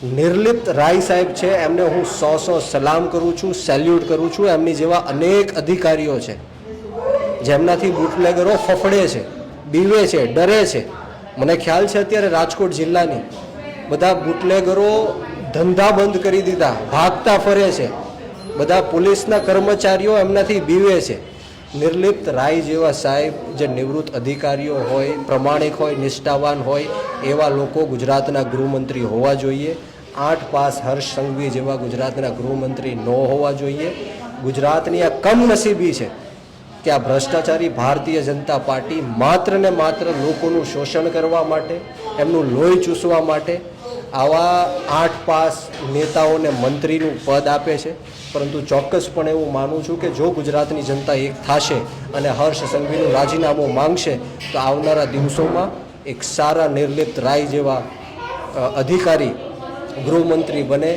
નિર્લિપ્ત રાય સાહેબ છે, એમને હું 100 સલામ કરું છું, સેલ્યુટ કરું છું. એમની જેવા અનેક અધિકારીઓ છે જેમનાથી બુટલેગરો ફફડે છે, બીવે છે, ડરે છે. મને ખ્યાલ છે અત્યારે રાજકોટ જિલ્લાની બધા બુટલેગરો ધંધા બંધ કરી દીધા, ભાગતા ફરે છે. બધા પોલીસના કર્મચારીઓ એમનાથી બીવે છે. નિર્લિપ્ત રાય જેવા સાહેબ, જે નિવૃત્ત અધિકારીઓ હોય, પ્રમાણિક હોય, નિષ્ઠાવાન હોય, એવા લોકો ગુજરાતના ગૃહમંત્રી હોવા જોઈએ. 8 પાસ હર્ષ સંઘવી જેવા ગુજરાતના ગૃહમંત્રી ન હોવા જોઈએ. ગુજરાતની આ કમનસીબી છે કે આ ભ્રષ્ટાચારી ભારતીય જનતા પાર્ટી માત્ર ને માત્ર લોકોનું શોષણ કરવા માટે, એમનું લોહી ચૂસવા માટે આવા 8 પાસ નેતાઓને મંત્રીનું પદ આપે છે. પરંતુ ચોક્કસપણે હું માનું છું કે જો ગુજરાતની જનતા એક થશે અને હર્ષ સંઘવીનું રાજીનામું માંગશે તો આવનારા દિવસોમાં એક સારા નિર્લિપ્ત રાય જેવા અધિકારી ગૃહમંત્રી બને